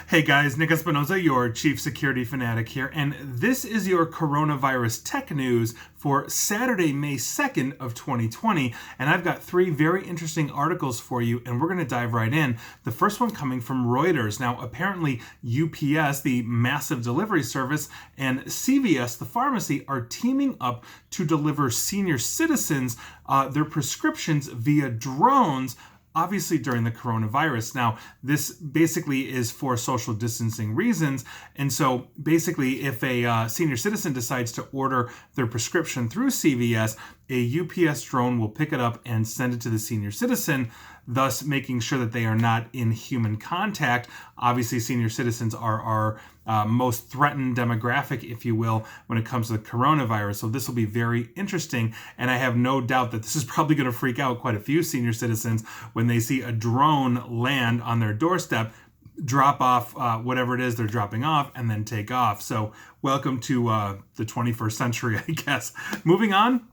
Hey guys, Nick Espinoza, your chief security fanatic here, and this is your coronavirus tech news for Saturday, May 2nd of 2020, and I've got three very interesting articles for you, and we're going to dive right in. The first one coming from Reuters. Now, apparently UPS, the massive delivery service, and CVS, the pharmacy, are teaming up to deliver senior citizens their prescriptions via drones, obviously during the coronavirus. Now, this basically is for social distancing reasons. And so basically, if a senior citizen decides to order their prescription through CVS, a UPS drone will pick it up and send it to the senior citizen, thus making sure that they are not in human contact. Obviously, senior citizens are our most threatened demographic, if you will, when it comes to the coronavirus. So this will be very interesting, and I have no doubt that this is probably going to freak out quite a few senior citizens when they see a drone land on their doorstep, drop off whatever it is they're dropping off, and then take off. So welcome to the 21st century, I guess. Moving on.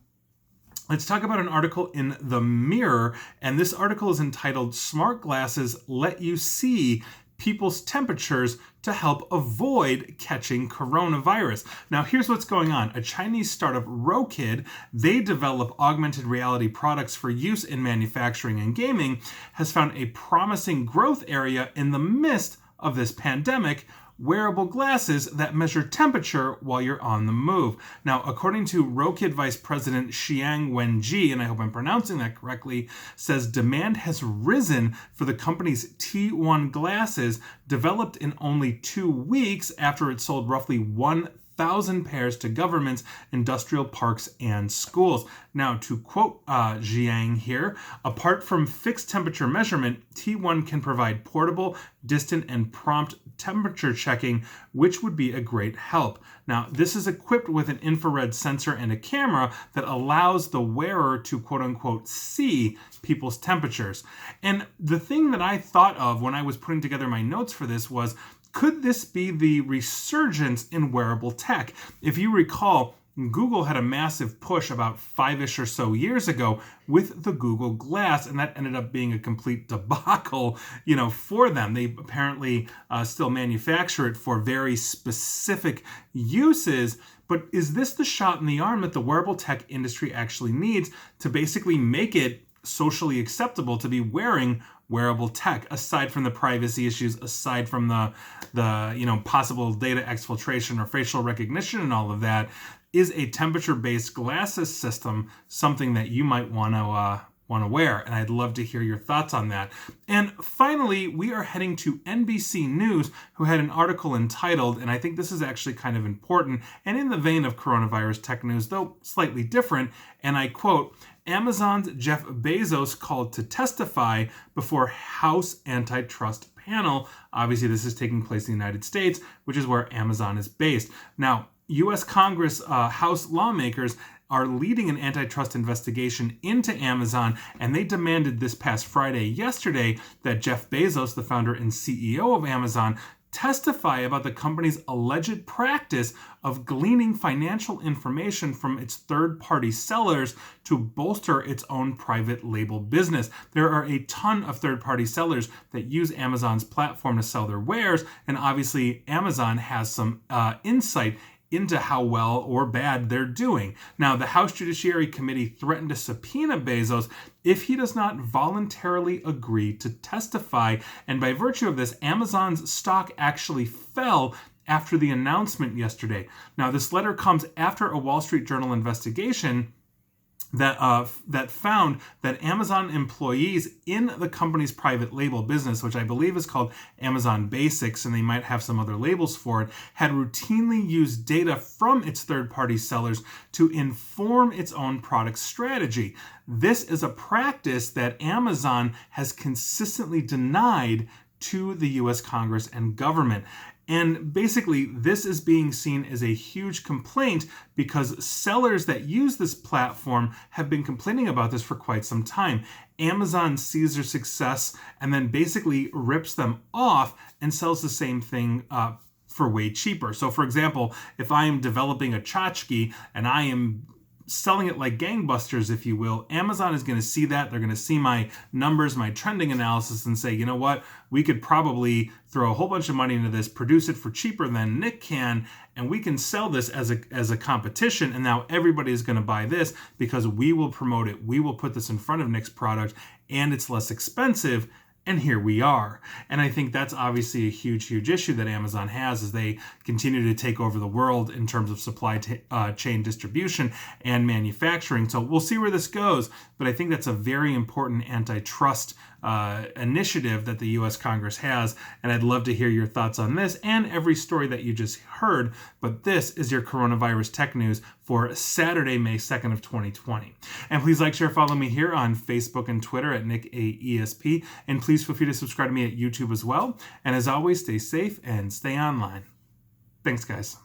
Let's talk about an article in The Mirror, and this article is entitled "Smart Glasses Let You See People's Temperatures to Help Avoid Catching Coronavirus." Now, here's what's going on. A Chinese startup, Rokid, they develop augmented reality products for use in manufacturing and gaming, has found a promising growth area in the midst of this pandemic: wearable glasses that measure temperature while you're on the move. Now, according to Rokid Vice President Xiang Wenji, and I hope I'm pronouncing that correctly, says demand has risen for the company's T1 glasses, developed in only 2 weeks after it sold roughly 1,000 pairs to governments, industrial parks, and schools. Now, to quote Jiang here, apart from fixed temperature measurement, T1 can provide portable, distant, and prompt temperature checking, which would be a great help. Now, this is equipped with an infrared sensor and a camera that allows the wearer to quote-unquote see people's temperatures. And the thing that I thought of when I was putting together my notes for this was, could this be the resurgence in wearable tech? If you recall, Google had a massive push about 5-ish or so years ago with the Google Glass, and that ended up being a complete debacle, for them. They apparently still manufacture it for very specific uses, but is this the shot in the arm that the wearable tech industry actually needs to basically make it socially acceptable to be wearing wearable tech, aside from the privacy issues, aside from the possible data exfiltration or facial recognition and all of that? Is a temperature-based glasses system something that you might want to wear? And I'd love to hear your thoughts on that. And finally, we are heading to NBC News, who had an article entitled, and I think this is actually kind of important and in the vein of coronavirus tech news, though slightly different, and I quote, "Amazon's Jeff Bezos called to testify before House Antitrust panel." Obviously, this is taking place in the United States, which is where Amazon is based. Now, U.S. Congress House lawmakers are leading an antitrust investigation into Amazon, and they demanded this past yesterday, that Jeff Bezos, the founder and CEO of Amazon, testify about the company's alleged practice of gleaning financial information from its third-party sellers to bolster its own private label business. There are a ton of third-party sellers that use Amazon's platform to sell their wares, and obviously Amazon has some insight into how well or bad they're doing. Now, the House Judiciary Committee threatened to subpoena Bezos if he does not voluntarily agree to testify. And by virtue of this, Amazon's stock actually fell after the announcement yesterday. Now, this letter comes after a Wall Street Journal investigation that found that Amazon employees in the company's private label business, which I believe is called Amazon Basics, and they might have some other labels for it, had routinely used data from its third-party sellers to inform its own product strategy. This is a practice that Amazon has consistently denied to the U.S. Congress and government. And basically, this is being seen as a huge complaint because sellers that use this platform have been complaining about this for quite some time. Amazon sees their success and then basically rips them off and sells the same thing for way cheaper. So, for example, if I am developing a tchotchke and I am selling it like gangbusters, if you will, Amazon is going to see that. They're going to see my numbers, my trending analysis, and say, you know what, we could probably throw a whole bunch of money into this, produce it for cheaper than Nick can, and we can sell this as a competition, and now everybody is going to buy this because we will promote it. We will put this in front of Nick's product, and it's less expensive. And here we are. And I think that's obviously a huge, huge issue that Amazon has as they continue to take over the world in terms of supply chain distribution and manufacturing. So we'll see where this goes. But I think that's a very important antitrust initiative that the U.S. Congress has. And I'd love to hear your thoughts on this and every story that you just heard. But this is your coronavirus tech news for Saturday, May 2nd of 2020. And please like, share, follow me here on Facebook and Twitter at NickAESP. And please feel free to subscribe to me at YouTube as well. And as always, stay safe and stay online. Thanks, guys.